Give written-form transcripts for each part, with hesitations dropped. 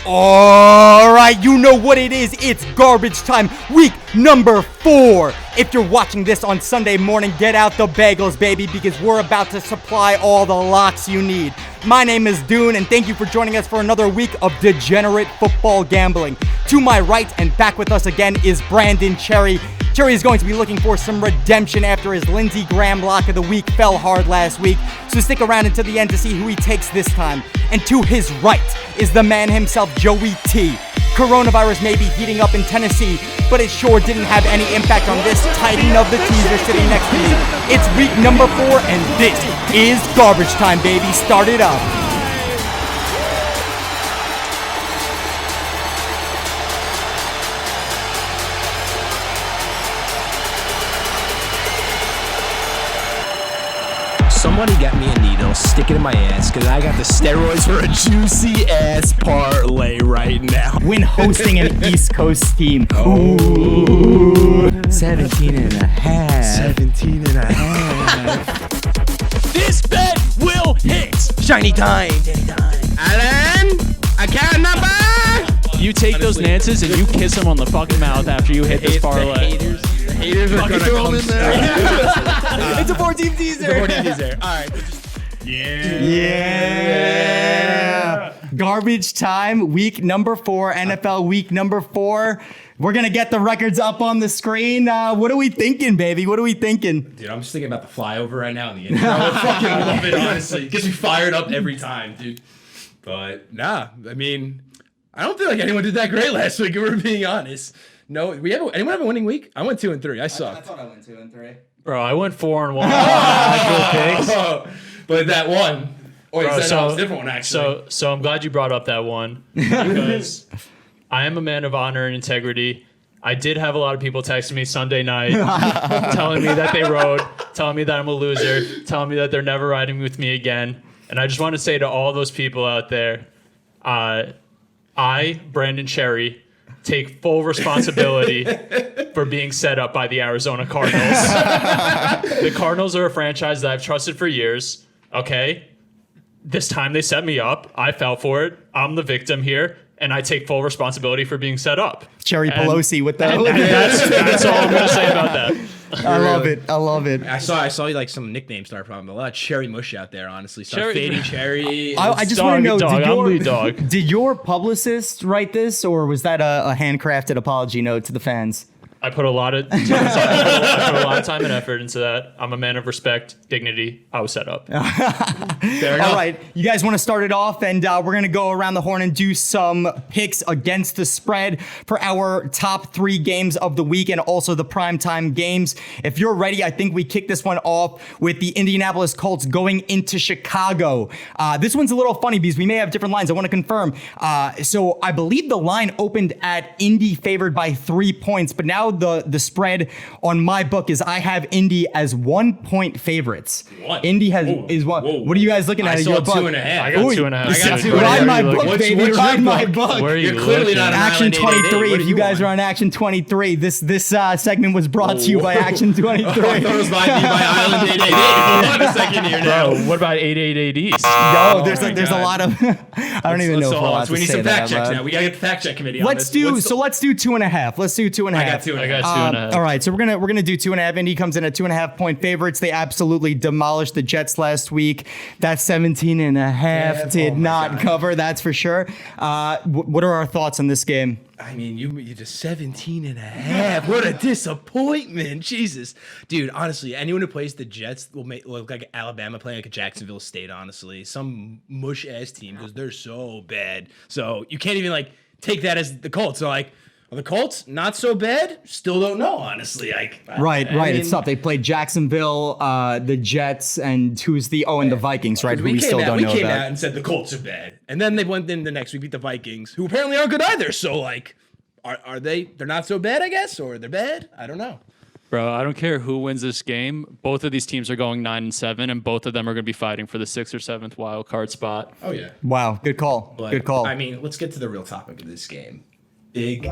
All right, you know what it is. It's garbage time, week number 4. If you're watching this on Sunday morning, get out the bagels, baby, because we're about to supply all the locks you need. My name is Doon, and thank you for joining us for another week of degenerate football gambling. To my right and back with us again is Brandon Cherry. Cherry is going to be looking for some redemption after his Lindsey Graham lock of the week fell hard last week, so stick around until the end to see who he takes this time. And to his right is the man himself, Joey T. Coronavirus may be heating up in Tennessee, but it sure didn't have any impact on this titan of the teaser sitting next to me. It's week number 4, and this is garbage time, baby. Start it up. Somebody got me a needle, stick it in my ass, because I got the steroids for a juicy ass parlay right now. When hosting an East Coast team. Ooh. 17 and a half. 17 and a half. This bet will hit. Shiny time. Alan, account number. You take those Nances and you kiss them on the fucking mouth after you hit this parlay. The haters are gonna come in there. It's a 4-team teaser. All right. Yeah. Garbage time, week number 4, NFL week number 4. We're going to get the records up on the screen. What are we thinking, baby? What are we thinking? Dude, I'm just thinking about the flyover right now in the intro. I fucking love it, honestly. It gets me fired up every time, dude. But, nah, I mean, I don't feel like anyone did that great last week, if we're being honest. No, anyone have a winning week? I went 2-3. I sucked. I thought I went 2-3. Bro, I went 4-1 on actual picks. But that one. Oh, Bro, that was a different one, actually. So I'm glad you brought up that one because I am a man of honor and integrity. I did have a lot of people texting me Sunday night telling me that they rode, telling me that I'm a loser, telling me that they're never riding with me again. And I just want to say to all those people out there, I, Brandon Cherry, take full responsibility for being set up by the Arizona Cardinals. The Cardinals are a franchise that I've trusted for years, okay? This time they set me up. I fell for it. I'm the victim here, and I take full responsibility for being set up. Cherry Pelosi with that. That's all I'm going to say about that. I love it. I love it. I saw you like some nicknames start from a lot of Cherry Mush out there, honestly. Start Cherry- fading Cherry. I just want to know, I'm lead dog. did your publicist write this, or was that a handcrafted apology note to the fans? I put a lot of time and effort into that. I'm a man of respect, dignity. I was set up. All right, you guys want to start it off, and we're going to go around the horn and do some picks against the spread for our top 3 games of the week and also the primetime games. If you're ready, I think we kick this one off with the Indianapolis Colts going into Chicago. This one's a little funny because we may have different lines. I want to confirm. So I believe the line opened at Indy favored by 3 points, but now the spread on my book is I have Indy as 1-point favorites. What? Indy is one. Whoa. What are you guys looking at? I in saw your book? 2.5. I got 2.5. I got 2.5. Ride my Where are you book, looking? baby. What's Ride your my book? book. Where are you You're clearly looking? not an Action Island 888. 23. What If do you guys want? are on Action 23, this segment was brought to you by Action 23. I thought it was by Island 888. Hold on a second here now. Bro, what about 888 East? Yo, there's my a God. lot of. I don't even know if we're allowed We to need say some that fact out checks loud. now. We gotta get the fact check committee on Let's this. do 2.5. Let's do 2.5. I got 2.5. I got 2.5. All right, so we're gonna do 2.5. Indy comes in at 2.5-point favorites. They absolutely demolished the Jets last week. That 17 and a half did oh my not God. cover. That's for sure. What are our thoughts on this game? I mean, you just 17 and a half. What a disappointment. Jesus. Dude, honestly, anyone who plays the Jets will look like Alabama playing like a Jacksonville State, honestly. Some mush-ass team because they're so bad. So you can't even, like, take that as the Colts. So, like, are the Colts not so bad? Still don't know, honestly. Right. I mean, It's tough. They played Jacksonville, the Jets, and the Vikings, right? Who we still don't know We came about. out and said the Colts are bad. And then they went in the next week, beat the Vikings, who apparently aren't good either. So, like, are they? They're not so bad, I guess? Or they're bad? I don't know. Bro, I don't care who wins this game. Both of these teams are going 9-7, and both of them are going to be fighting for the 6th or 7th wild card spot. Oh, yeah. Wow, good call. But, Good call. I mean, let's get to the real topic of this game. Big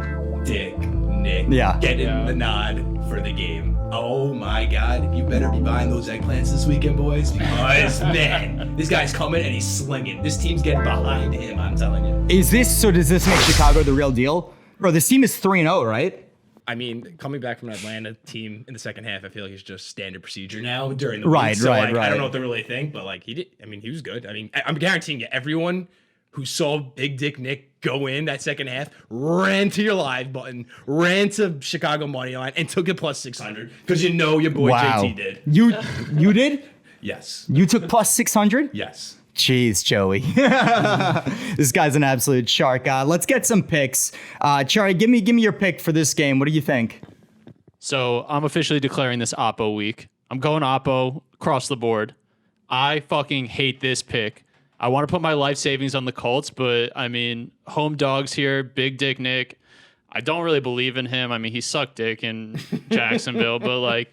Dick Nick Yeah. getting the nod for the game. Oh my God, you better be buying those eggplants this weekend, boys, because man, this guy's coming and he's slinging. This team's getting behind him, I'm telling you. Does this make Chicago the real deal? Bro, this team is 3-0, right? I mean, coming back from an Atlanta team in the second half, I feel like it's just standard procedure now during the Right, week. So, right. I don't know what to really think, but like he was good. I mean, I'm guaranteeing you, everyone who saw Big Dick Nick go in that second half ran to your live button, ran to Chicago money line, and took it plus 600 because you know your boy JT did. You did? Yes. You took plus 600? Yes. Jeez, Joey. This guy's an absolute shark. Let's get some picks. Chari, give me your pick for this game. What do you think? So I'm officially declaring this Oppo week. I'm going Oppo across the board. I fucking hate this pick. I want to put my life savings on the Colts, but I mean, home dogs here, Big Dick Nick. I don't really believe in him. I mean, he sucked dick in Jacksonville, but like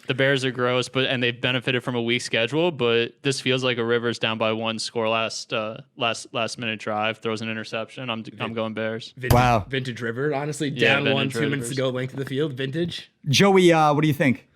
the Bears are gross, and they've benefited from a weak schedule. But this feels like a Rivers down by one score last minute drive, throws an interception. I'm going Bears. Vintage River, honestly, down vintage 1, 2 minutes Rivers. to go, length of the field, vintage. Joey, what do you think?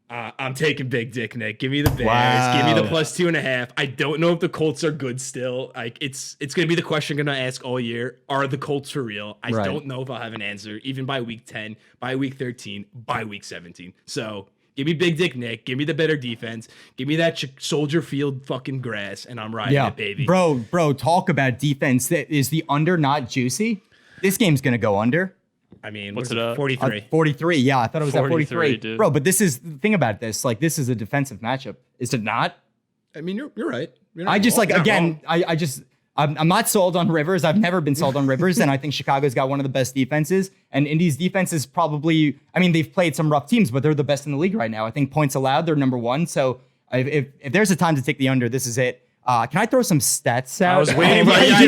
I'm taking Big Dick Nick. Give me the Bears. Wow. Give me the plus 2.5. I don't know if the Colts are good still. Like it's gonna be the question I'm gonna ask all year. Are the Colts for real? I don't know if I'll have an answer even by week 10, by week 13, by week 17. So give me Big Dick Nick. Give me the better defense. Give me that Soldier Field fucking grass, and I'm riding it, baby. Bro, talk about defense. Is the under not juicy? This game's gonna go under. I mean, What's what it is up? 43. 43. Yeah, I thought it was at 43, 43. dude. Bro, but this is the thing about this. Like, this is a defensive matchup. Is it not? I mean, you're right. You're not I just wrong. like You're not again. wrong. I'm not sold on Rivers. I've never been sold on Rivers, and I think Chicago's got one of the best defenses. And Indy's defense is probably. I mean, they've played some rough teams, but they're the best in the league right now. I think points allowed, they're number one. So if there's a time to take the under, this is it. Can I throw some stats out? I was waiting. He's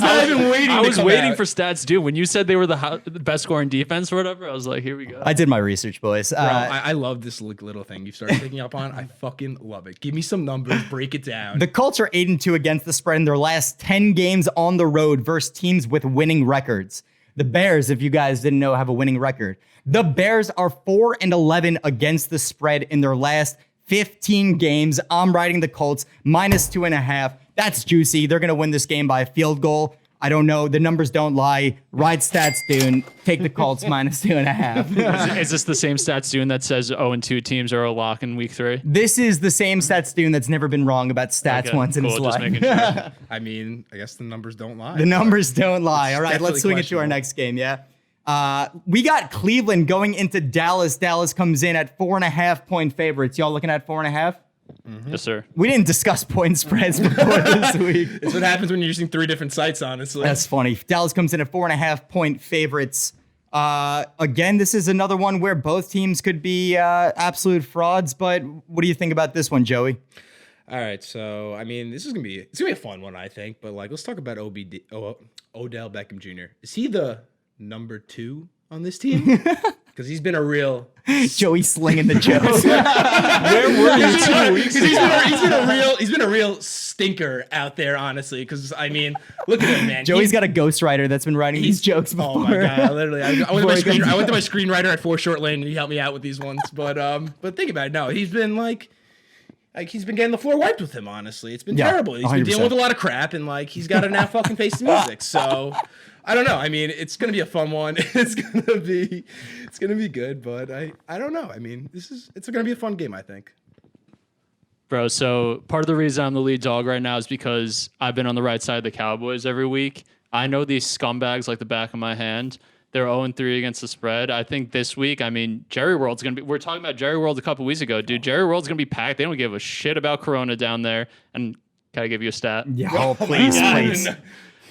not even waiting. I was to come waiting out. for stats, dude. When you said they were the best scoring defense or whatever, I was like, here we go. I did my research, boys. Bro, I love this little thing you started picking up on. I fucking love it. Give me some numbers. Break it down. The Colts are 8-2 against the spread in their last 10 games on the road versus teams with winning records. The Bears, if you guys didn't know, have a winning record. The Bears are 4-11 against the spread in their last 15 games. I'm riding the Colts -2.5. That's juicy. They're going to win this game by a field goal. I don't know. The numbers don't lie. Ride stats, Doon. Take the Colts -2.5. Is this the same stats Doon that says 0-2 teams are a lock in week 3? This is the same stats Doon that's never been wrong about stats Okay, once in his cool, just life. making sure. I mean, I guess the numbers don't lie. The numbers don't lie. All right, definitely let's swing it to our questionable. next game, yeah? We got Cleveland going into Dallas. Dallas comes in at 4.5-point favorites. Y'all looking at 4.5? Yes, sir. We didn't discuss point spreads before this week. It's what happens when you're using 3 different sites, honestly. That's funny. Dallas comes in at 4.5-point favorites. Again, this is another one where both teams could be absolute frauds, but what do you think about this one, Joey? All right, so I mean, it's gonna be a fun one, I think. But like, let's talk about Odell Beckham Jr. Is he the number 2 on this team? Because he's been a real Joey slinging the jokes. Where were you 2 weeks ago? he's been a real stinker out there, honestly. Because I mean, look at him, man. Joey's got a ghostwriter that's been writing these jokes before. Oh my god! Literally, I went to Before my, he I went to my screenwriter at Foreshort Lane, and he helped me out with these ones. But think about it. No, he's been like he's been getting the floor wiped with him. Honestly, it's been terrible. He's been 100%. dealing with a lot of crap, and like he's got to now fucking face the music. So I don't know. I mean, it's gonna be a fun one. It's gonna be good. But I don't know. I mean, it's gonna be a fun game, I think. Bro, so part of the reason I'm the lead dog right now is because I've been on the right side of the Cowboys every week. I know these scumbags like the back of my hand. They're 0-3 against the spread. I think this week, I mean, Jerry World's going to be... We're talking about Jerry World a couple weeks ago. Dude, Jerry World's going to be packed. They don't give a shit about Corona down there. And can I give you a stat? Yeah, oh, please.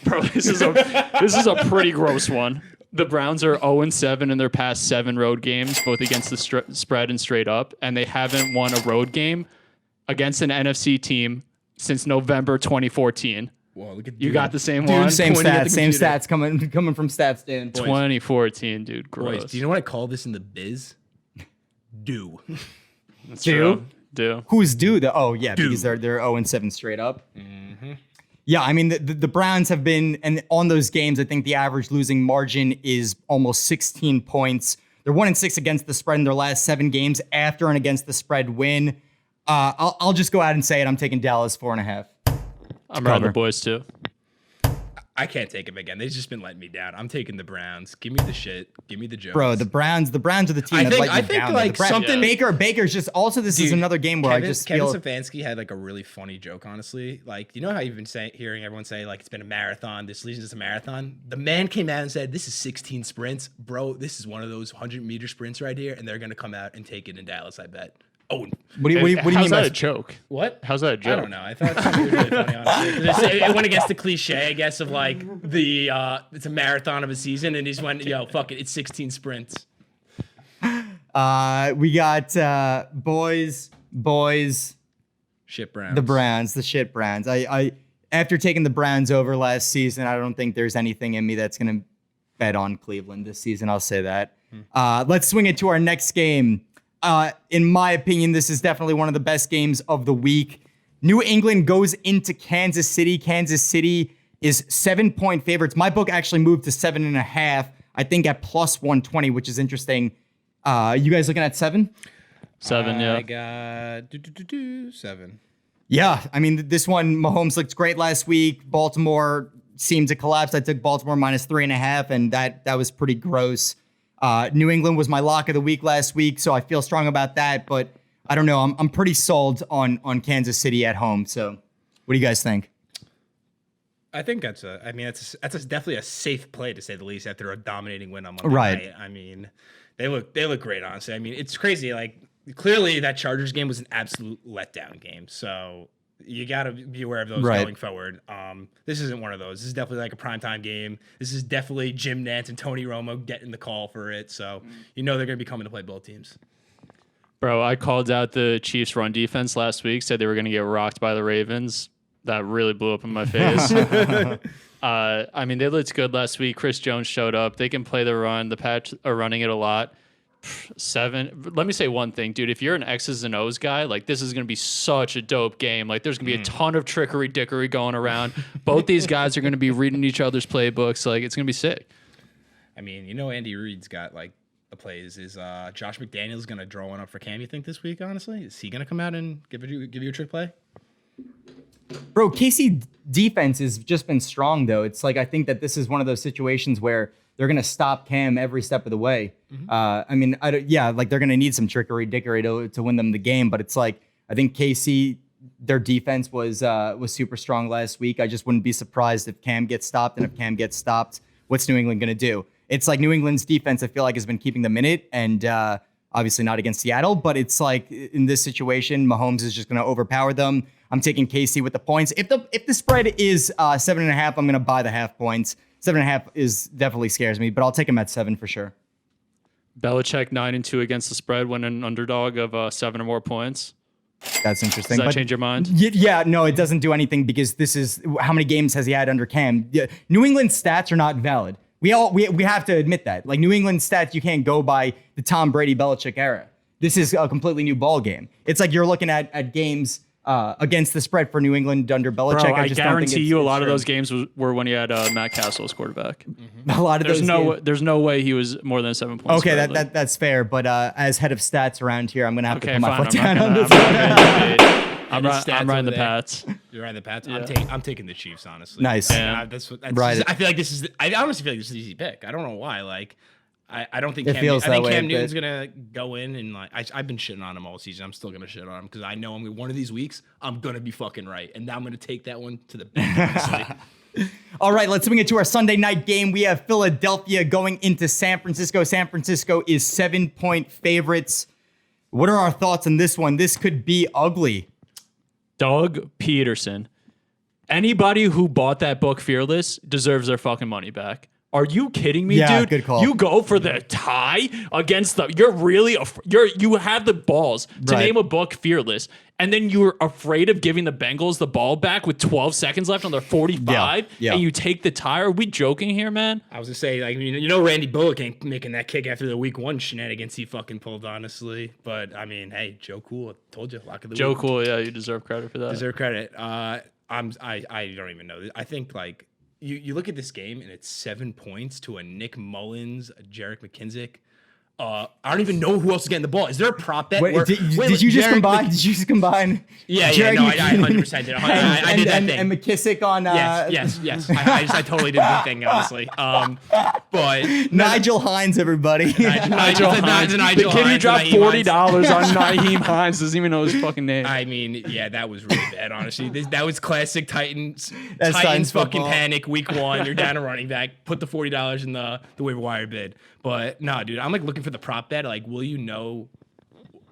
Bro, this is a pretty gross one. The Browns are 0-7 in their past 7 road games, both against the spread and straight up. And they haven't won a road game against an NFC team since November 2014. Whoa, look at You got the same Dude, one? same Pointing at the stats, computer. coming from stats, Dan. 2014, dude. Gross. Boys, do you know what I call this in the biz? Do. That's Do? true. Do. Who's due? Oh, yeah, Due. because they're 0-7 straight up. Yeah, Yeah, I mean, the Browns have been, and on those games, I think the average losing margin is almost 16 points. They're 1-6 against the spread in their last 7 games after an against the spread win. I'll just go out and say it. I'm taking Dallas 4.5. I'm riding the boys too. I can't take them again. They've just been letting me down. I'm taking the Browns. Give me the shit. Give me the Jones. Bro, the Browns are the team that let you down. Like something. Baker's just also. This is another game where Kevin feel. Stefanski had like a really funny joke. Honestly, like you know how you've been hearing everyone say like it's been a marathon. This season is a marathon. The man came out and said this is 16 sprints, bro. This is one of those 100-meter sprints right here, and they're gonna come out and take it in Dallas. I bet. Oh, what do you How's mean that by a joke? what? How's that a joke? I don't know. I thought it was really funny, honestly. It went against the cliche, I guess, of like the it's a marathon of a season, and he's went, yo, fuck it, it's 16 sprints. We got boys. Shit Browns. The shit Browns. I after taking the Browns over last season, I don't think there's anything in me that's gonna bet on Cleveland this season. I'll say that. Let's swing it to our next game. In my opinion, this is definitely one of the best games of the week. New England goes into Kansas City. Kansas City is 7-point favorites. My book actually moved to 7.5. I think at plus 120, which is interesting. You guys looking at 7? 7, yeah. I got 7. Yeah, I mean, this one, Mahomes looked great last week. Baltimore seemed to collapse. I took Baltimore minus 3.5, and that was pretty gross. New England was my lock of the week last week, so I feel strong about that. But I don't know. I'm pretty sold on Kansas City at home. So, what do you guys think? I think that's definitely a safe play to say the least after a dominating win on Monday night. I mean, they look great, honestly. I mean, it's crazy. Like clearly that Chargers game was an absolute letdown game. So you got to be aware of those going forward. This isn't one of those. This is definitely like a primetime game. This is definitely Jim Nantz and Tony Romo getting the call for it. So you know they're going to be coming to play both teams. Bro, I called out the Chiefs' run defense last week, said they were going to get rocked by the Ravens. That really blew up in my face. I mean, they looked good last week. Chris Jones showed up. They can play the run. The Pats are running it a lot. 7. Let me say one thing, dude. If you're an X's and O's guy, like this is going to be such a dope game. Like there's going to be a ton of dickery going around. Both these guys are going to be reading each other's playbooks. Like it's going to be sick. I mean, you know, Andy Reid's got like the plays. Is Josh McDaniels going to draw one up for Cam, you think, this week, honestly? Is he going to come out and give you a trick play? Bro, KC defense has just been strong, though. It's like I think that this is one of those situations where they're going to stop Cam every step of the way. I mean, like they're going to need some dickery to win them the game. But it's like I think KC, their defense was super strong last week. I just wouldn't be surprised if Cam gets stopped. And if Cam gets stopped, what's New England going to do? It's like New England's defense, I feel like, has been keeping them in it. And obviously not against Seattle. But it's like in this situation, Mahomes is just going to overpower them. I'm taking KC with the points. If the spread is 7.5, I'm going to buy the half points. 7.5 is definitely scares me, but I'll take him at 7 for sure. Belichick 9-2 against the spread when an underdog of 7 or more points. That's interesting. Does that change your mind? Yeah, no, it doesn't do anything because this is how many games has he had under Cam? Yeah, New England's stats are not valid. We have to admit that. Like New England's stats, you can't go by the Tom Brady Belichick era. This is a completely new ball game. It's like you're looking at games against the spread for New England under Belichick. Bro, I guarantee you a lot of those games were when he had Matt Castle as quarterback. A lot of there's no way he was more than 7 points. Okay, that's fair. But as head of stats around here, I'm gonna have to put my foot down on this. I'm riding the Pats. You're riding the Pats. Yeah. I'm taking the Chiefs, honestly. Nice. Yeah. Right. I feel like this is. I honestly feel like this is an easy pick. I don't know why. Like, I don't think It feels that way, Cam but- Newton's gonna go in and like. I've been shitting on him all season. I'm still gonna shit on him because I know one of these weeks I'm gonna be fucking right, and now I'm gonna take that one to the bank. Honestly. All right, let's swing it to our Sunday night game. We have Philadelphia going into San Francisco. San Francisco is 7-point favorites. What are our thoughts on this one? This could be ugly. Doug Peterson. Anybody who bought that book Fearless deserves their fucking money back. Are you kidding me, Yeah, dude? good call. You go for the tie against the. You have the balls to Right. name a book Fearless, and then you're afraid of giving the Bengals the ball back with 12 seconds left on their 45, Yeah. and you take the tie. Are we joking here, man? I was gonna say, like, you know, Randy Bullock ain't making that kick after the week 1 shenanigans he fucking pulled, honestly. But I mean, hey, Joe Cool, I told you, lock of the Joe week. Cool, yeah, you deserve credit for that. Deserve credit. I don't even know. I think like you look at this game and it's 7 points to a Nick Mullins, a Jarek McKinzick. I don't even know who else is getting the ball. Is there a prop bet? Wait, did you just combine? Did you just combine? Yeah, Jared no, I 100% did. I did that thing. And McKissick on. Yes. I totally did the thing, honestly. But Nigel Hines, everybody. Nigel Hines. The kid who dropped $40 on Naheem Hines doesn't even know his fucking name. I mean, yeah, that was really bad, honestly. That was classic Titans. That's Titans fucking football. panic week 1. You're down a running back. Put the $40 in the waiver wire bid. But no, dude, I'm like looking for the prop bet. Like, will you know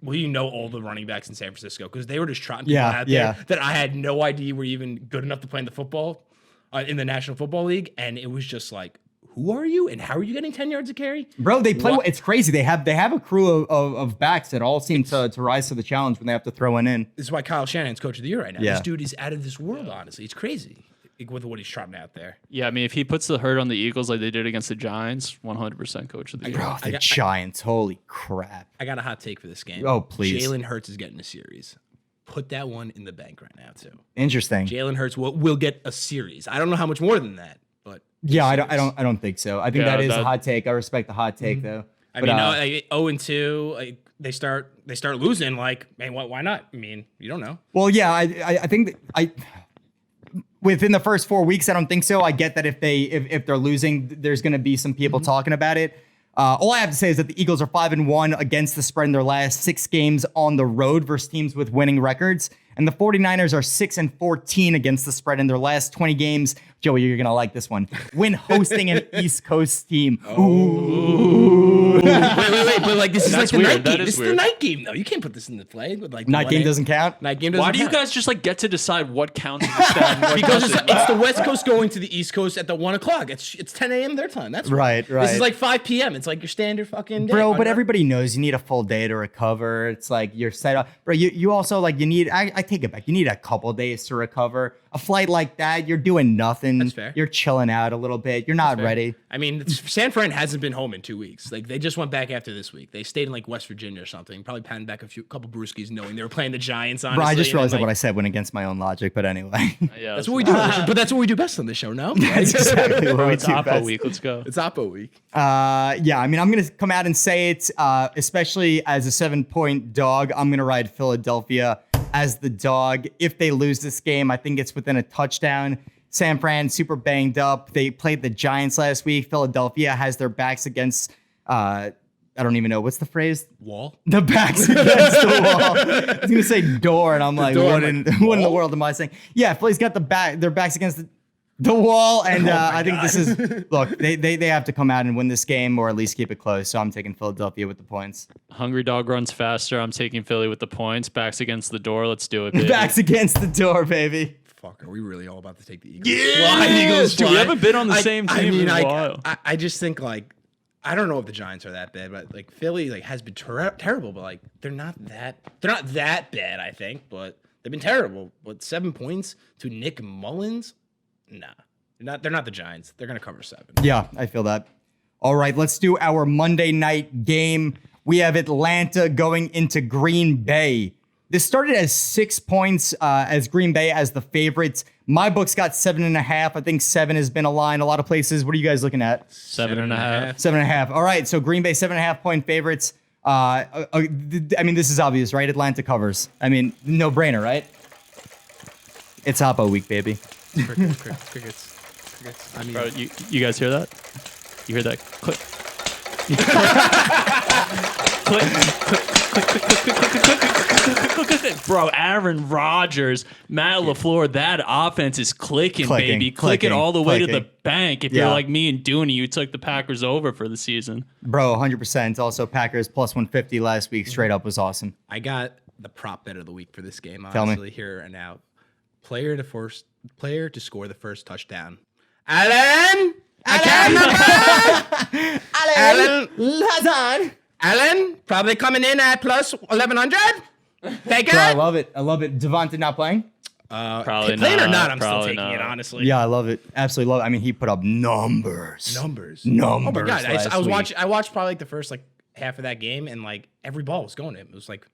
all the running backs in San Francisco? Because they were just trotting people out there that I had no idea were even good enough to play in the football in the National Football League. And it was just like, who are you and how are you getting 10 yards of carry? Bro, they play. It's crazy. They have a crew of backs that all seem to rise to the challenge when they have to throw one in. This is why Kyle Shanahan's coach of the year right now. Yeah. This dude is out of this world, honestly. It's crazy with what he's trotting out there. Yeah, I mean, if he puts the hurt on the Eagles like they did against the Giants, 100% coach of the year. Bro, the Giants. Holy crap. I got a hot take for this game. Oh, please. Jalen Hurts is getting a series. Put that one in the bank right now, too. Interesting. Jalen Hurts will get a series. I don't know how much more than that, but Yeah, I don't think so. I think that is a hot take. I respect the hot take though. I mean, 0-2, like they start losing. Like, man, why not? I mean, you don't know. Well, yeah, I think that within the first 4 weeks, I don't think so. I get that if they're losing, there's going to be some people talking about it. All I have to say is that the Eagles are 5-1 against the spread in their last 6 games on the road versus teams with winning records. And the 49ers are 6-14 against the spread in their last 20 games. Joey, you're going to like this one. When hosting an East Coast team. Ooh. Wait. But like, this is That's like the weird. night That game. is This is weird. the night game, though. You can't put this in the play. With like Night game doesn't count? Night game doesn't Why count. do you guys just like get to decide what counts as a stat and what Because doesn't? it's the West Coast going to the East Coast at the 1 o'clock. It's 10 a.m. their time. That's Right. This is like 5 p.m. It's like your standard fucking day. Bro, but everybody knows you need a full day to recover. It's like you're set up. Bro, you also like you need, I take it back. You need a couple days to recover. A flight like that, you're doing nothing. That's fair. You're chilling out a little bit. You're not ready. I mean, San Fran hasn't been home in 2 weeks. Like, they just went back after this week. They stayed in like West Virginia or something. Probably patted back a couple brewskis, knowing they were playing the Giants. Honestly, Bro, I just and then, realized that like, what I said went against my own logic, but anyway. Yeah, That's what we do. But that's what we do best on this show. No, That's exactly what we It's do Oppo best. week. Let's go. it's Oppo week. Yeah, I mean, I'm going to come out and say it, especially as a 7-point dog. I'm going to ride Philadelphia as the dog. If they lose this game, I think it's within a touchdown. San Fran, super banged up. They played the Giants last week. Philadelphia has their backs against, I don't even know. What's the phrase? Wall. The backs against the wall. I was going to say door, and I'm like, door, what I'm in like, the world am I saying? Yeah, Philly's got their backs against the wall, and I think this is, look, they have to come out and win this game or at least keep it close. So I'm taking Philadelphia with the points. Hungry dog runs faster. I'm taking Philly with the points. Backs against the door. Let's do it, baby. Backs against the door, baby. Fuck, are we really all about to take the Eagles? Yeah! Fly, Eagles, Dude, we fly. haven't been on the same team in a while. I just think like I don't know if the Giants are that bad, but like Philly like has been terrible, but like they're not that bad. I think, but they've been terrible. But 7 points to Nick Mullins, nah, they're not the Giants. They're gonna cover 7. Yeah, I feel that. All right, let's do our Monday night game. We have Atlanta going into Green Bay. This started as 6 points as Green Bay as the favorites. My book's got 7.5. I think 7 has been a line a lot of places. What are you guys looking at? 7.5. 7.5. All right, so Green Bay 7.5 point favorites. I mean, this is obvious, right? Atlanta covers. I mean, no brainer, right? It's Oppo week, baby. Crickets. I mean, Bro, you guys hear that? You hear that? Click. Click. Bro, Aaron Rodgers, Matt LaFleur, that offense is clicking, baby. Clicking all the way to the bank. If you're like me and Dooney, you took the Packers over for the season. Bro, 100%. Also, Packers plus 150 last week straight up was awesome. I got the prop bet of the week for this game. Tell me. Honestly, here and now, player to score the first touchdown. Alan Lazard. Allen probably coming in at plus 1100. Take it. Bro, I love it. Devonta not playing? Probably playing not. or not, I'm still Probably taking not. it, honestly. Yeah, I love it. Absolutely love it. I mean, he put up numbers. Oh my God. I watched probably like the first like half of that game, and like every ball was going to him. It was like,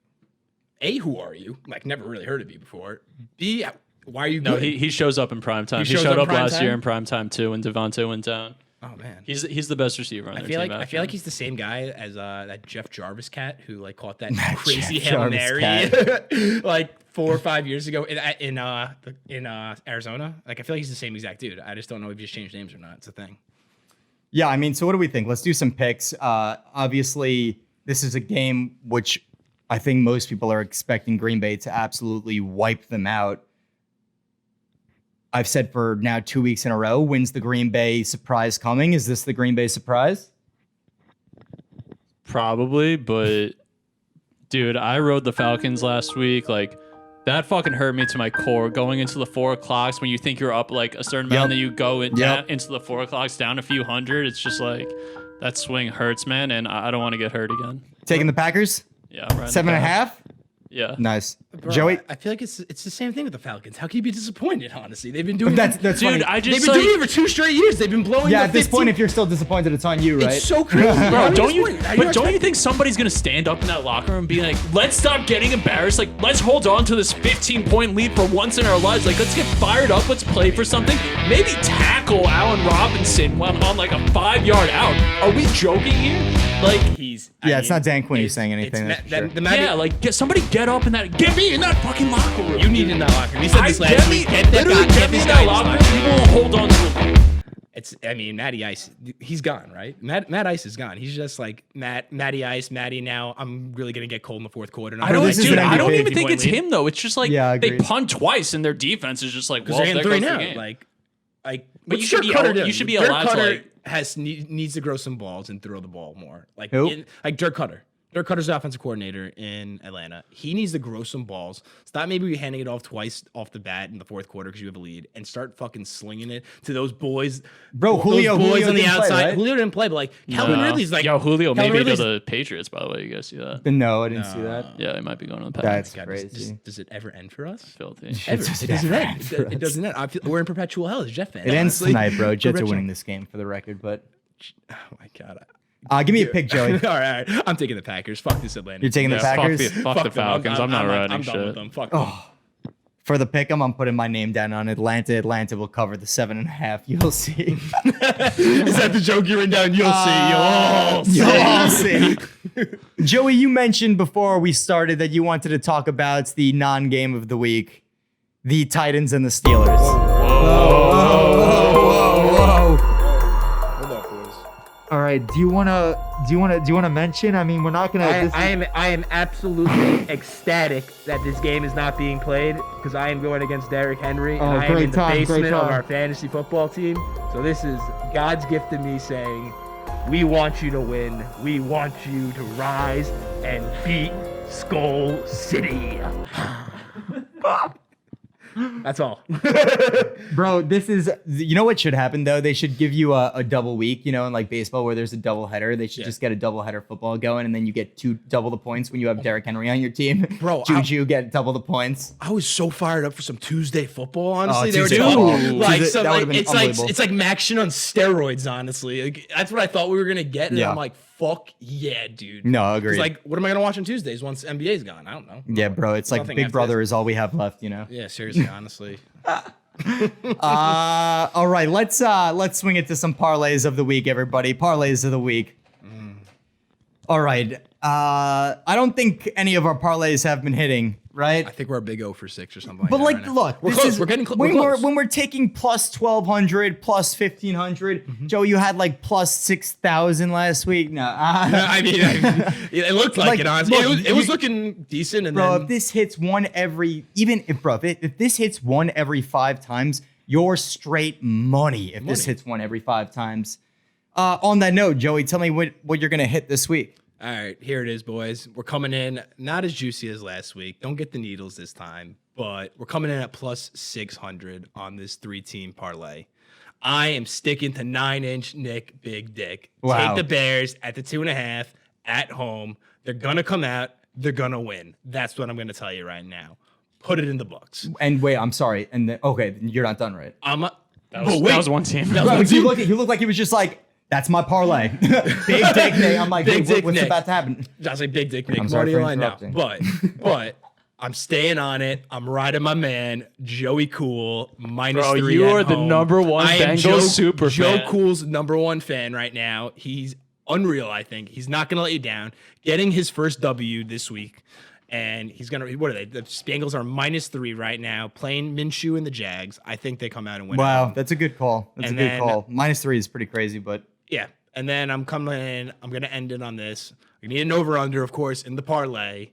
A, who are you? Like, never really heard of you before. B, why are you? No, good? he shows up in prime time. He showed up last year in prime time too when Devontae went down. Oh man, he's the best receiver on their team. I feel like he's the same guy as that Jeff Jarvis cat who like caught that That crazy Jeff Hail Jarvis Mary like 4 or 5 years ago in Arizona. Like I feel like he's the same exact dude. I just don't know if he just changed names or not. It's a thing. Yeah, I mean, so what do we think? Let's do some picks. Obviously, this is a game which I think most people are expecting Green Bay to absolutely wipe them out. I've said for now 2 weeks in a row, when's the Green Bay surprise coming? Is this the Green Bay surprise? Probably, but dude, I rode the Falcons last week. Like, that fucking hurt me to my core. Going into the 4 o'clocks when you think you're up like a certain amount, then you go into the 4 o'clocks down a few hundred. It's just like that swing hurts, man, and I don't want to get hurt again. Taking the Packers? Yeah, right. 7.5? Yeah. Nice. Bro, Joey? I feel like it's the same thing with the Falcons. How can you be disappointed? Honestly, they've been doing That's Dude, funny. I just they've been doing it for 2 straight years. They've been blowing. Yeah, the at this 15 point, if you're still disappointed, it's on you, right? It's so crazy, Bro, bro. don't you think somebody's gonna stand up in that locker room and be like, let's stop getting embarrassed, like let's hold on to this 15-point lead for once in our lives, like let's get fired up, let's play for something, maybe tackle Allen Robinson on like a 5-yard out. Are we joking here? Like it's not Dan Quinn who's saying anything. Somebody get up in that, get me in that fucking locker room. You need in that locker room. He said this last week. Get me in that locker room. You won't hold on to it. Matty Ice, he's gone, right? Matt Ice is gone. He's just like Matty Ice, Matty now. I'm really gonna get cold in the 4th quarter. I don't even think it's him though. It's just like they punt twice and their defense is just like, well, they're in there 3 goes now. the game. But you should be allowed to like. Needs to grow some balls and throw the ball more. Like Dirk Cutter. Dirk Cutter's the offensive coordinator in Atlanta. He needs to grow some balls. Stop maybe handing it off twice off the bat in the 4th quarter because you have a lead, and start fucking slinging it to those boys. Bro, Julio on the outside. Play, right? Julio didn't play, but like Calvin Ridley's like, Julio maybe to the Patriots. By the way, you guys see that? No, I didn't see that. Yeah, he might be going to the Patriots. That's crazy. Does it ever end for us? Filthy. It doesn't end. We're in perpetual hell as Jet fans. It ends tonight, bro. Jets are winning this game for the record, but. Oh my god. Give me a pick, Joey. all right. I'm taking the Packers. Fuck this Atlanta. You're taking the Packers? Fuck the Falcons. I'm not riding shit. Done with them. Fuck them. For the pick 'em, I'm putting my name down on Atlanta. Atlanta will cover the 7.5. You'll see. Is that the joke you're in down? You'll see. You'll see. Joey, you mentioned before we started that you wanted to talk about the non-game of the week, the Titans and the Steelers. Whoa. All right. Do you wanna mention? I mean, we're not gonna. I am absolutely ecstatic that this game is not being played because I am going against Derrick Henry and I am in the basement of our fantasy football team. So this is God's gift to me saying, we want you to win. We want you to rise and beat Skull City. That's all. Bro, this is, you know what should happen though? They should give you a double week, in like baseball where there's a double header. They should just get a double header football going, and then you get double the points when you have Derrick Henry on your team. Bro, Juju get double the points. I was so fired up for some Tuesday football, honestly. Tuesday football. It's like Maction on steroids, honestly. Like, that's what I thought we were gonna get, and I'm like, fuck yeah, dude. No, agreed. Like, what am I gonna watch on Tuesdays once NBA's gone? I don't know. Yeah, bro, it's like Big Brother is all we have left, Yeah, seriously, honestly. All right, let's swing it to some parlays of the week, everybody. Parlays of the week. All right. I don't think any of our parlays have been hitting, right? I think we're a big 0 for 6 or something. But like that right look, we're this close. is We're getting close. when we're taking plus 1,200, plus 1,500. Joe, you had like plus 6,000 last week. No, I mean, it looked like it. Honestly, it was looking decent. And bro, if this hits if this hits one every 5 times, you're straight money. If this hits one every 5 times. On that note, Joey, tell me what you're gonna hit this week. All right, here it is, boys. We're coming in not as juicy as last week. Don't get the needles this time, but we're coming in at plus 600 on this 3-team parlay. I am sticking to 9-inch Nick Big Dick. Wow. Take the Bears at the 2.5 at home. They're gonna come out. They're gonna win. That's what I'm gonna tell you right now. Put it in the books. And wait, I'm sorry. And okay, you're not done, right? That was one team. He looked like he was just like, that's my parlay. Big Dick Nick. I'm like, what's about to happen? I was like, Big Dick Nick. I'm sorry for interrupting. But I'm staying on it. I'm riding my man, Joey Cool, minus Bro, 3 you at are the home. number one I am Bengals super Joe fan. Cool's number one fan right now. He's unreal, I think. He's not going to let you down. Getting his first W this week. And he's going to, what are they? The Bengals are minus 3 right now, playing Minshew and the Jags. I think they come out and win. Wow, that's a good call. That's And a good then- call. Minus 3 is pretty crazy, but Yeah. And then I'm coming in. I'm going to end it on this. I need an over-under, of course, in the parlay.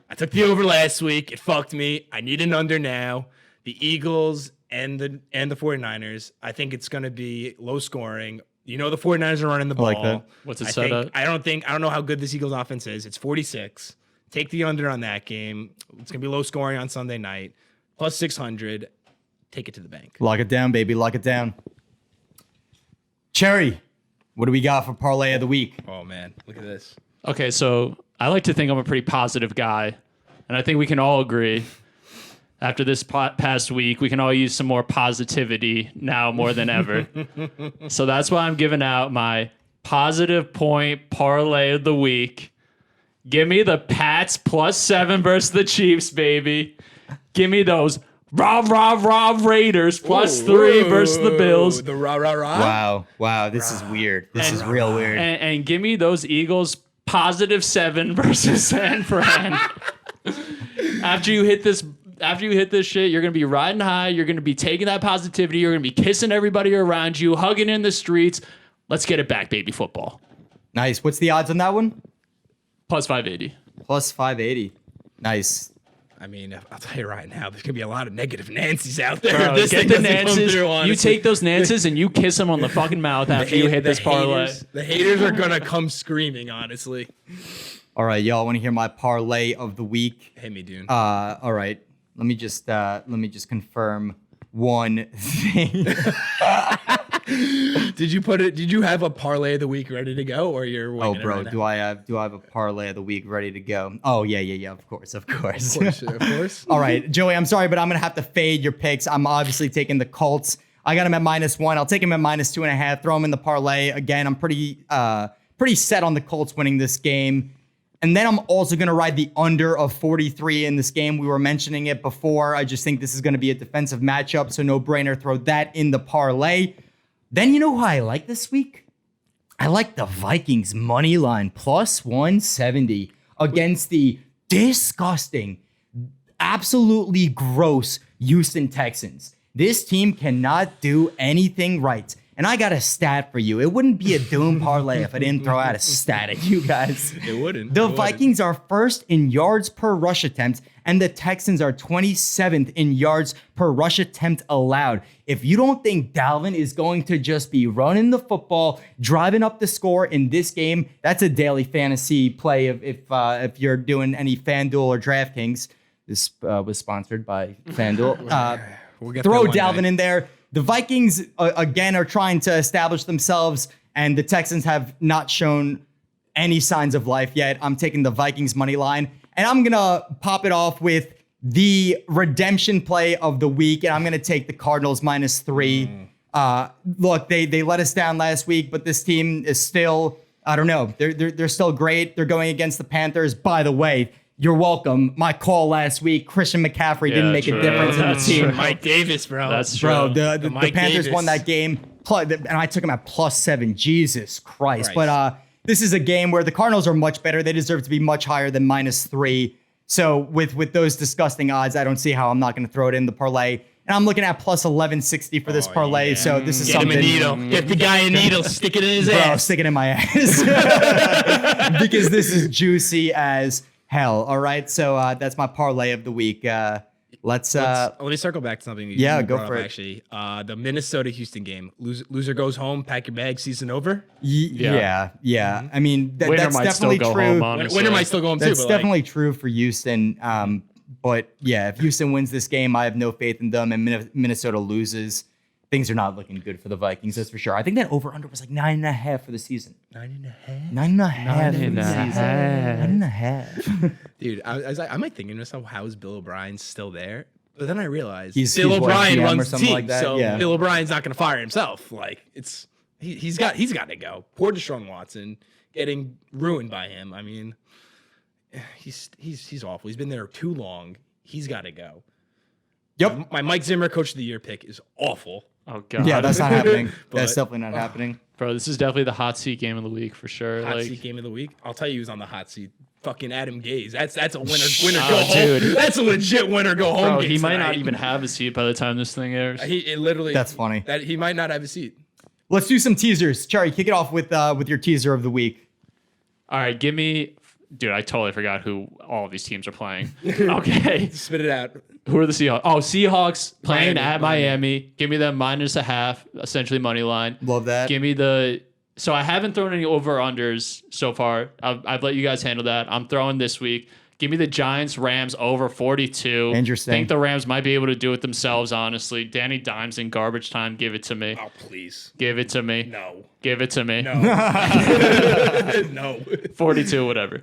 I took the over last week. It fucked me. I need an under now. The Eagles and the 49ers. I think it's going to be low scoring. You know the 49ers are running the ball. like that. What's it I set think- at? I don't know how good this Eagles offense is. It's 46. Take the under on that game. It's going to be low scoring on Sunday night. Plus 600. Take it to the bank. lock it down, baby. Lock it down. Cherry, what do we got for parlay of the week? Oh, man. Look at this. Okay, so I like to think I'm a pretty positive guy, and I think we can all agree. After this past week, we can all use some more positivity now more than ever. So that's why I'm giving out my positive point parlay of the week. Give me the Pats plus 7 versus the Chiefs, baby. Give me those rah Raiders plus 3 versus the Bills. The rah. Wow, this is weird. This is real weird. And give me those Eagles positive 7 versus San Fran. After you hit this shit, you're gonna be riding high. You're gonna be taking that positivity. You're gonna be kissing everybody around you, hugging in the streets. Let's get it back, baby football. Nice. What's the odds on that one? Plus 580. Plus 580. Nice. I mean, I'll tell you right now, there's going to be a lot of negative Nancy's out there. Bro, This get thing the doesn't come Nances. through, You honestly. take those Nances and you kiss them on the fucking mouth after you hit this parlay. The haters are going to come screaming, honestly. All right, y'all want to hear my parlay of the week? Hit me, dude. All right. Let me just confirm one thing. Did you have a parlay of the week ready to go, or you're Oh, winging it bro, right now? do I have a parlay of the week ready to go? Oh, yeah. Of course. Of course. All right, Joey, I'm sorry, but I'm gonna have to fade your picks. I'm obviously taking the Colts. I got them at -1. I'll take them at -2.5. Throw them in the parlay again. I'm pretty set on the Colts winning this game. And then I'm also going to ride the under of 43 in this game. We were mentioning it before. I just think this is going to be a defensive matchup, so no brainer. Throw that in the parlay. Then you know who I like this week? I like the Vikings money line plus 170 against the disgusting, absolutely gross Houston Texans. This team cannot do anything right. And I got a stat for you. It wouldn't be a Doon parlay if I didn't throw out a stat at you guys. It wouldn't. The Vikings are first in yards per rush attempt, and the Texans are 27th in yards per rush attempt allowed. If you don't think Dalvin is going to just be running the football, driving up the score in this game, that's a daily fantasy play. If you're doing any FanDuel or DraftKings, this was sponsored by FanDuel. We'll get Throw there one Dalvin day. in there. The Vikings, again, are trying to establish themselves, and the Texans have not shown any signs of life yet. I'm taking the Vikings money line, and I'm going to pop it off with the redemption play of the week, and I'm going to take the Cardinals -3. Look, they let us down last week, but this team is still, I don't know, they're still great. They're going against the Panthers. By the way, you're welcome. My call last week, Christian McCaffrey didn't make true. a difference in the That's team. true. Mike Davis, bro. That's true. Bro, the Mike Panthers Davis. won that game, and I took them at +7. Jesus Christ. But this is a game where the Cardinals are much better. They deserve to be much higher than -3. So with those disgusting odds, I don't see how I'm not going to throw it in the parlay. And I'm looking at +1160 for this parlay. yeah. So this is Get him something. a needle. Get the guy a needle. Stick it in his Bro, ass. stick it in my ass. Because this is juicy as hell. All right. So that's my parlay of the week. Let's Let me circle back to something. Yeah, you go brought for up, it. Actually, the Minnesota-Houston game. Loser goes home. Pack your bags. Season over. yeah. I mean, Winner that's might still definitely go true. home, honestly. Winner might still go home too. That's but definitely true for Houston. But yeah, if Houston wins this game, I have no faith in them, and Minnesota loses. Things are not looking good for the Vikings, that's for sure. I think that over/under was like 9.5 for the season. 9.5. 9.5 for the season. 9.5. Dude, I might think to myself, how is Bill O'Brien still there? But then I realized He's Bill what, O'Brien GM or runs the something team, like that? so Yeah. Bill O'Brien's not going to fire himself. Like he's got to go. Poor Deshaun Watson getting ruined by him. I mean, he's awful. He's been there too long. He's got to go. Yep. My Mike Zimmer Coach of the Year pick is awful. Oh god. Yeah, that's not happening. But- That's definitely not happening. Bro, this is definitely the hot seat game of the week for sure. Hot like, seat game of the week. I'll tell you who's on the hot seat. Fucking Adam Gaze. That's a winner go Oh, home. dude. That's a legit winner go home. bro, game he might not tonight. even have a seat by the time this thing airs. It literally. That's funny. That he might not have a seat. Let's do some teasers. Chari, kick it off with your teaser of the week. All right, give me, dude. I totally forgot who all of these teams are playing. Okay, Spit it out. who are the Seahawks? Oh, Seahawks playing Miami, at Miami. Give me them -0.5, essentially money line. Love that. Give me the. So I haven't thrown any over unders so far. I've let you guys handle that. I'm throwing this week. Give me the Giants Rams over 42. Interesting. Think the Rams might be able to do it themselves. Honestly, Danny Dimes in garbage time. Give it to me. Oh please. Give it to me. No. Give it to me. No. No. 42, whatever.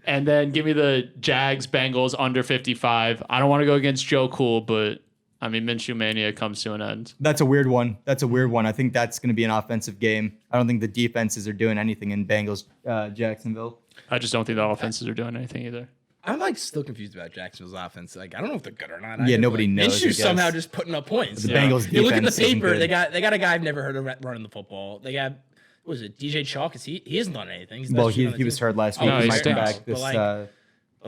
And then give me the Jags Bengals under 55. I don't want to go against Joe Cool, but I mean, Minshew Mania comes to an end. That's a weird one. I think that's going to be an offensive game. I don't think the defenses are doing anything in Bengals Jacksonville. I just don't think the offenses are doing anything either. I'm like still confused about Jacksonville's offense. Like I don't know if they're good or not. Yeah, either, nobody but knows, I Minshew's guess. somehow just putting up points. The Yeah. Bengals You look at the defense isn't paper. good. They got a guy I've never heard of running the football. They got what was it DJ Chalk? He hasn't done anything. He's the Well, best shooter on the he was team. hurt last Oh, week. no, He he might come stinks. back this. But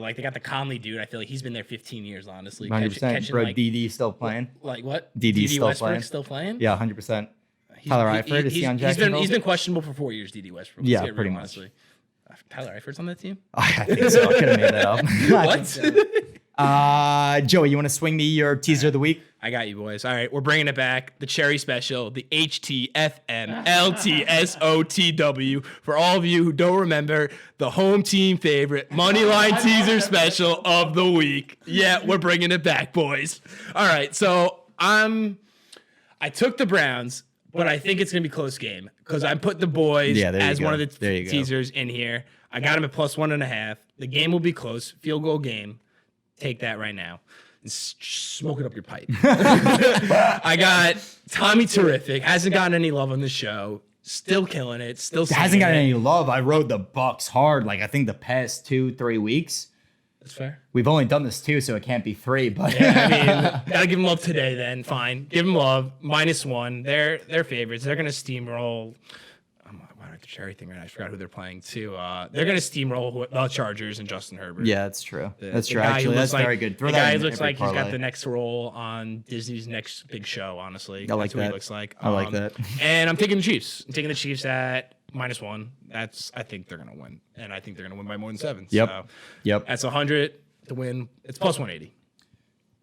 like they got the Conley dude. I feel like he's been there 15 years. Honestly, 100%. Catching, Bro, like, DD still playing. like what? DD still Westbrook playing. still playing. Yeah, 100%. Tyler Eifert, is he on Jacksonville? He's been questionable for 4 years. DD Westbrook. Yeah, Let's get pretty real, much. honestly. Tyler Eifert's on that team. I think so. I could have made that up. What? Joey, you want to swing me your teaser of the week? I got you, boys. All right, we're bringing it back. The cherry special, the HTFMLTSOTW. For all of you who don't remember, the home team favorite moneyline teaser special of the week. Yeah, we're bringing it back, boys. All right, so I took the Browns, but I think it's gonna be a close game because I put the boys Yeah, there you as go. one of the There you go. teasers in here. I got them at +1.5. The game will be close, field goal game. Take that right now. And smoke it up your pipe. I got Tommy Terrific. Hasn't gotten any love on the show. Still killing it. Still Hasn't singing gotten it. any love. I rode the Bucks hard. Like I think the past 2-3 weeks. That's fair. We've only done this 2, so it can't be 3. But Yeah, I mean, gotta give them love today. Then fine, give them love. -1. They're favorites. They're gonna steamroll. Why don't the cherry thing right now? I forgot who they're playing too. They're gonna steamroll the Chargers and Justin Herbert. yeah, that's true. That's The true. guy who Actually, looks that's very good. Throw the that guy in looks every like he's got parlay. the next role on Disney's next big show. Honestly, I like that's what that. he looks like. I like that. And I'm taking the Chiefs. I'm taking the Chiefs at -1. I think they're gonna win, and I think they're gonna win by more than 7. Yep. So Yep. that's 100 to win. It's +180.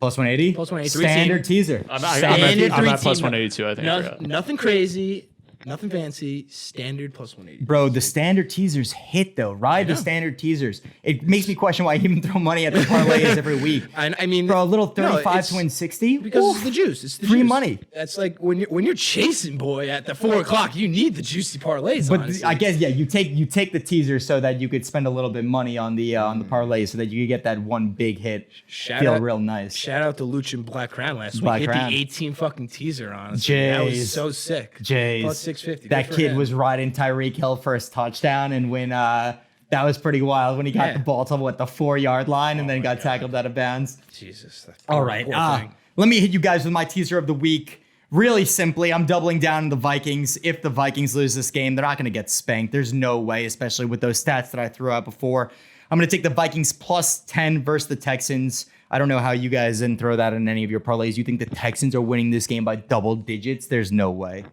+180. +180. Standard teaser. I'm Standard at three-team. +182, I think. I forgot. Nothing crazy, nothing fancy. Standard +180. Bro, the standard teasers hit though. Ride the standard teasers. It makes me question why I even throw money at the parlays every week. I mean, Bro, a little no, 35 it's- to win 60? Because Oof. it's the juice. It's the Free juice. money. That's like when you're chasing, boy, at the 4 o'clock. You need the juicy parlays. But honestly. I guess you take the teaser so that you could spend a little bit money on the parlay so that you could get that one big hit. Feel real nice. Shout out to Luch and Black Crown last week. Black Hit Crown. the 18 fucking teaser, honestly. That Jays. was so sick. Jays. +650. That Good for kid him. was riding Tyreek Hill for his touchdown, and when that was pretty wild when he got Yeah. the ball to the 4-yard line and then got tackled out of bounds. Jesus. That All poor- right. poor thing. Let me hit you guys with my teaser of the week. Really simply, I'm doubling down on the Vikings. If the Vikings lose this game, they're not going to get spanked. There's no way, especially with those stats that I threw out before. I'm going to take the Vikings +10 versus the Texans. I don't know how you guys didn't throw that in any of your parlays. You think the Texans are winning this game by double digits? There's no way.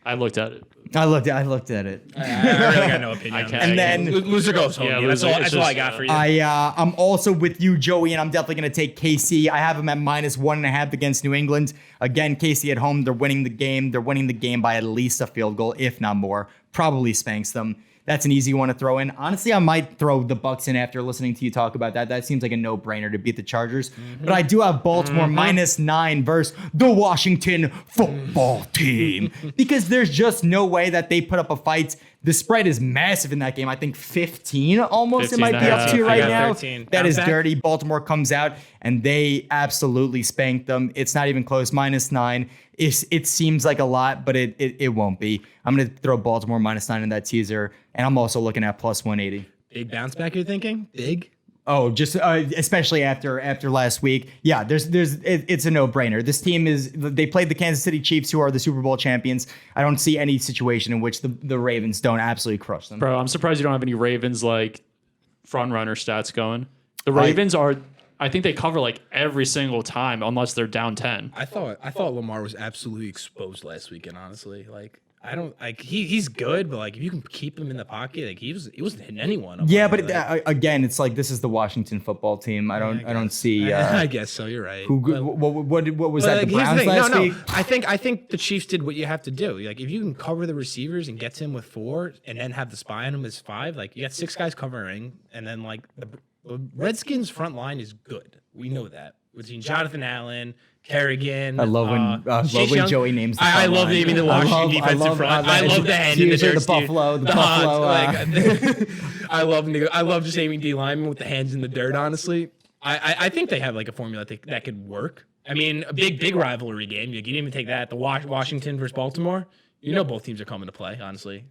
I looked at it. I looked at it. I really got no opinion. I on can't- that. And then- loser goes home. Yeah, Yeah, that's loser- all. it's That's all I just, got for you. I'm also with you, Joey, and I'm definitely going to take KC. I have them at -1.5 against New England. Again, KC at home, they're winning the game. They're winning the game by at least a field goal, if not more. Probably spanks them. That's an easy one to throw in. Honestly, I might throw the Bucks in after listening to you talk about that. That seems like a no-brainer to beat the Chargers. But I do have Baltimore -9 versus the Washington football team because there's just no way that they put up a fight. The spread is massive in that game. I think 15 almost it 15 might be up to I right got now. 13. That is Bounce back. dirty. Baltimore comes out and they absolutely spanked them. It's not even close. -9. It seems like a lot, but it won't be. I'm going to throw Baltimore -9 in that teaser, and I'm also looking at +180. Big bounce back, you're thinking? Big? Oh, just especially after last week. Yeah, it's a no-brainer. This team they played the Kansas City Chiefs, who are the Super Bowl champions. I don't see any situation in which the Ravens don't absolutely crush them. Bro, I'm surprised you don't have any Ravens like front runner stats going. The Ravens I think they cover like every single time unless they're down 10. I thought Lamar was absolutely exposed last weekend, honestly. Like I don't like he's good, but like if you can keep him in the pocket, like he wasn't hitting anyone. Yeah, but again, it's like this is the Washington football team. I don't see. I guess so. You're right. What was that? The Browns last week? I think the Chiefs did what you have to do. Like if you can cover the receivers and get to him with 4, and then have the spy on him as 5, like you got 6 guys covering, and then like the Redskins front line is good. We know that between Jonathan Allen. Kerrigan. I love when Joey names the I love naming the Washington defensive front. I love the hand in the dirt. The Buffalo. I love just naming D linemen with the hands in the dirt, honestly. I think they have like a formula that could work. I mean, a big rivalry game. You didn't even take that. The Washington versus Baltimore. You know both teams are coming to play, honestly.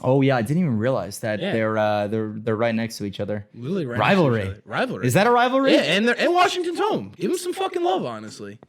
Oh yeah, I didn't even realize that they're right next to each other. Literally right rivalry. Next to each other. Rivalry. Is that a rivalry? Yeah, and Washington's home. Give them some fucking love, honestly.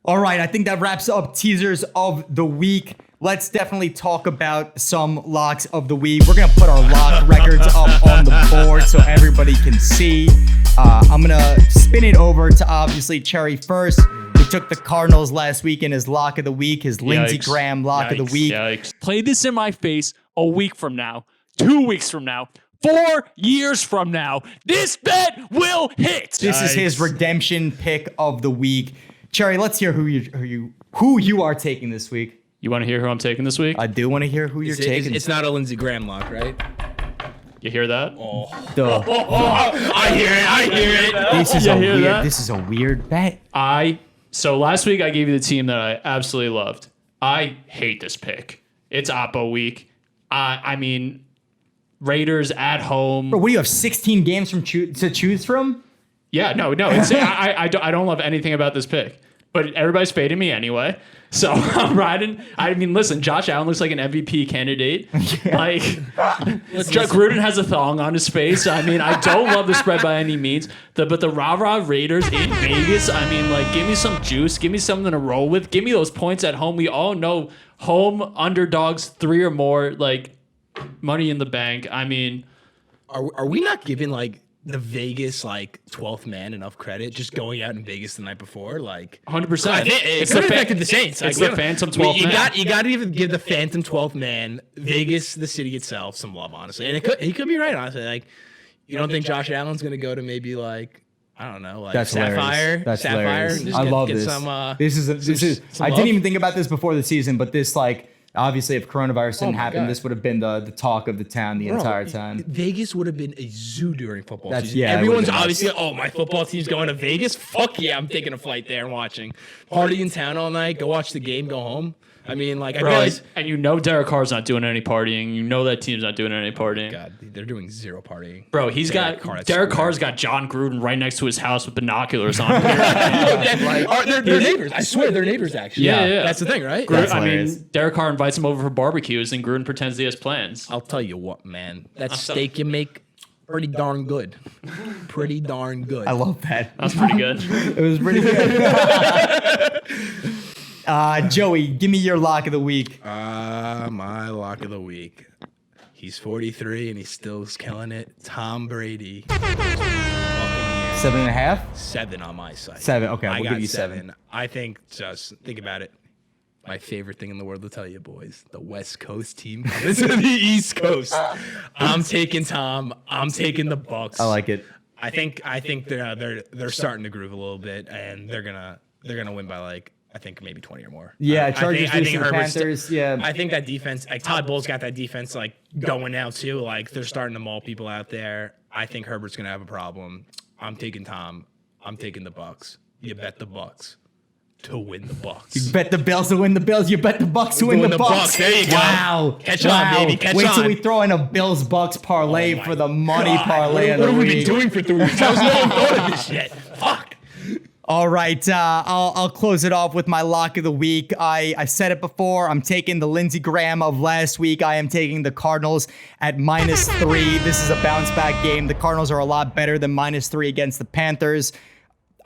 All right, I think that wraps up teasers of the week. Let's definitely talk about some locks of the week. We're gonna put our lock records up on the board so everybody can see. I'm gonna spin it over to obviously Cherry first. He took the Cardinals last week in his lock of the week, his Lindsey Graham lock of the week. Play this in my face a week from now, 2 weeks from now, 4 years from now. This bet will hit. This is his redemption pick of the week. Cherry, let's hear who you are taking this week. You want to hear who I'm taking this week? I do want to hear who you're taking. It's not a Lindsey Graham lock, right? You hear that? I hear it. This is This is a weird bet. So last week I gave you the team that I absolutely loved. I hate this pick. It's Oppo week. I mean, Raiders at home. Bro, what do you have? 16 games to choose from? Yeah, no. It's, I don't love anything about this pick, but everybody's fading me anyway. So I'm riding. I mean, listen, Josh Allen looks like an MVP candidate. Like, Gruden has a thong on his face. I mean, I don't love the spread by any means. But the rah-rah Raiders in Vegas, I mean, like, give me some juice. Give me something to roll with. Give me those points at home. We all know home underdogs 3 or more, like, money in the bank. I mean. Are we not giving, like, the Vegas 12th man enough credit just going out in Vegas the night before? 100%. It's the affected the Saints. It's the Phantom 12th man. You got to even give the Phantom 12th man, Vegas, the city itself, some love, honestly. And he could be right, honestly. You don't think Josh Allen's going to go to maybe I don't know, that's Sapphire? That's Sapphire. hilarious. I love this. This is. I didn't even think about this before the season, but this obviously, if coronavirus didn't happen, this would have been the talk of the town the entire time. Vegas would have been a zoo during football season. Yeah, everyone's obviously, my football team's going to Vegas. Fuck yeah, I'm taking a flight there and watching. Party in town all night, go watch the game, go home. I mean, and you know Derek Carr's not doing any partying. You know that team's not doing any partying. God, they're doing zero partying. Bro, Derek Carr's got John Gruden right next to his house with binoculars on. They're neighbors. I swear they're neighbors, actually. Yeah. That's the thing, right? Derek Carr invites him over for barbecues, and Gruden pretends he has plans. I'll tell you what, man. That steak you make, pretty darn good. Pretty darn good. I love that. That's pretty good. It was pretty good. Joey, give me your lock of the week. My lock of the week. He's 43 and he's still killing it. Tom Brady. 7.5? 7 on my side. 7. Okay, we'll give you 7. I think think about it. My favorite thing in the world to tell you, boys. The West Coast team coming to the East Coast. I'm taking Tom. I'm taking the Bucks. I like it. I think they're starting to groove a little bit, and they're gonna win by I think maybe 20 or more. Yeah, Chargers, I think Panthers. Yeah, I think that defense, Todd Bowles got that defense going now too. They're starting to maul people out there. I think Herbert's gonna have a problem. I'm taking Tom. I'm taking the Bucks. You bet the Bucks to win the Bucks. You bet the Bills to win the Bills. You bet the Bucks to win the Bucks. There you go. Wow. Catch on, baby. Wait till we throw in a Bills Bucks parlay for the money parlay of the week. What have we been doing for 3 weeks? I was not thought of this yet. Fuck. All right, I'll close it off with my lock of the week. I said it before. I'm taking the Lindsey Graham of last week. I am taking the Cardinals at -3. This is a bounce back game. The Cardinals are a lot better than -3 against the Panthers.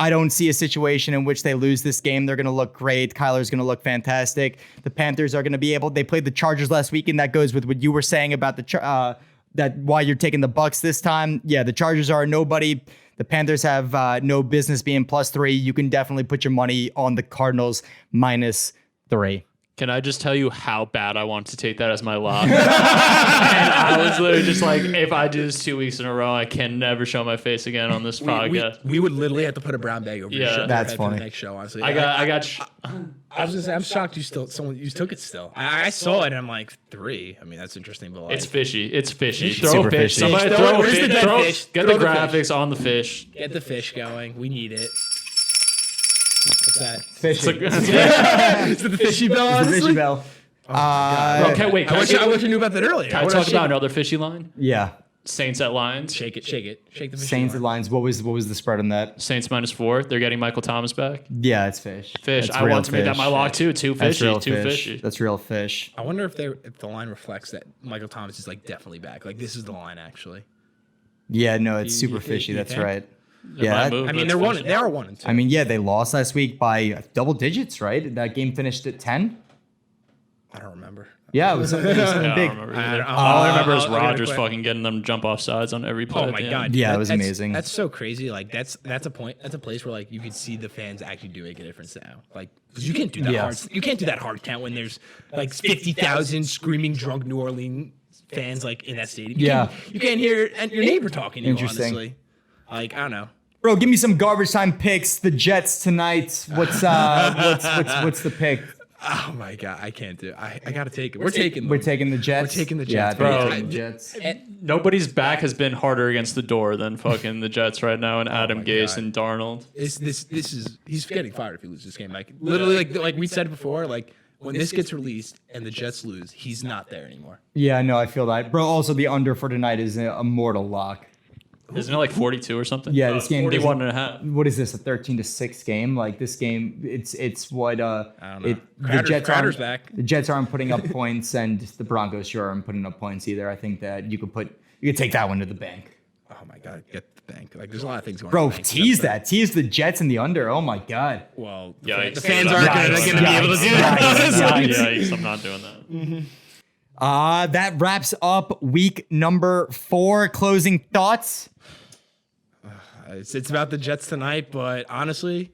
I don't see a situation in which they lose this game. They're going to look great. Kyler's going to look fantastic. The Panthers are going to be able. They played the Chargers last week, and that goes with what you were saying about the that why you're taking the Bucks this time. Yeah, the Chargers are a nobody. The Panthers have no business being +3. You can definitely put your money on the Cardinals -3. Can I just tell you how bad I want to take that as my lock? And I was literally just like, if I do this 2 weeks in a row, I can never show my face again on this podcast. We would literally have to put a brown bag over your shoulder. That's for funny. the next show, honestly. I was gonna say, I'm shocked you took it still. I saw it and I'm like 3. I mean, that's interesting, but like, It's fishy. It's fishy. Super Throw a fish. fishy. Somebody Throw throw it. a Where's the fish. dead Throw- fish? Get Throw the the graphics on the fish. get the fish going. We need it. What's that? Fishy. Is it the fishy bell? The Honestly? fishy bell. Okay, wait. I wish I knew about that earlier. Can I talk about another fishy line? Yeah. Saints at Lions. Shake it. Shake the fish. Saints and Lions. What was the spread on that? Saints -4. They're getting Michael Thomas back. Yeah, it's fish. Fish. That's I real want to make that fish. my lock too. Too That's fishy. real Too fish. fishy. That's real fish. I wonder if the line reflects that Michael Thomas is like definitely back. Like this is the line actually. Yeah, no, it's super you fishy. That's think? right. Might Yeah. move, I but mean, it's fishy. they are 1 and 2. I mean, yeah, they lost last week by double digits, right? That game finished at 10. I don't remember. Yeah, it was something Yeah, I big. don't remember either. I don't- All I remember is I gotta Rodgers quit. fucking getting them jump off sides on every play. Oh at my the end. god! Yeah, it was That's- amazing. That's so crazy. Like that's a point. That's a place where like you could see the fans actually do make a difference now. Like because you can't do that Yeah. hard. You can't do that hard count when there's like 50,000 screaming drunk New Orleans fans like in that stadium. Yeah. You can't hear your neighbor talking to you. Interesting. Honestly, like I don't know. Bro, give me some garbage time picks. The Jets tonight. What's the pick? Oh my god, I can't do it. I gotta take it. We're taking them. We're taking the Jets. We're taking the Yeah, Jets, I think bro. we're taking the Jets. Nobody's back has been harder against the door than fucking the Jets right now, and Adam my Gase God. and Darnold. This is he's getting fired if he loses this game. Like literally, like we said before, like when this gets released and the Jets lose, he's not there anymore. Yeah, no, I feel that. Bro, also the under for tonight is a mortal lock. Isn't it like 42 or something? Yeah, this game 41 and a half. What is this? A 13-6 game? Like this game, it's what I don't know. Crowder's aren't back. The Jets aren't putting up points, and the Broncos sure aren't putting up points either. I think that you could take that one to the bank. Oh my god, get the bank. Like there's a lot of things going on. Bro, in the bank. tease that. Tease the Jets and the under. Oh my god. Well, Yikes. the fans aren't going to be able to do that. Yikes, I'm not doing that. That wraps up week number 4. Closing thoughts. It's about the Jets tonight, but honestly,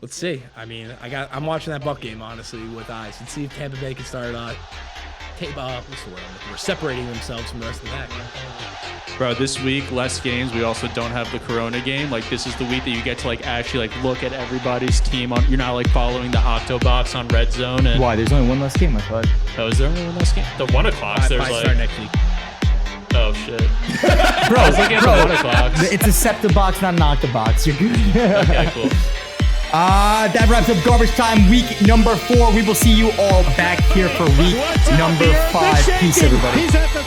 let's see. I mean, I'm watching that Buck game honestly with eyes. Let's see if Tampa Bay can start what's the word I'm looking for? Separating themselves from the rest of the pack. Bro, this week, less games. We also don't have the Corona game. Like, this is the week that you get to, like, actually, like, look at everybody's team. You're not, like, following the Octobox on Red Zone. And, Why? There's only one less game, I thought. oh, is there only one less game? The 1 o'clocks, there's, Start like, next week. oh, shit. Bro, I was looking at the 1 o'clocks. it's a septa box, not an octabox. You're good. Okay, cool. That wraps up Garbage Time week number 4. We will see you all back here for week number 5. Peace, everybody. He's at the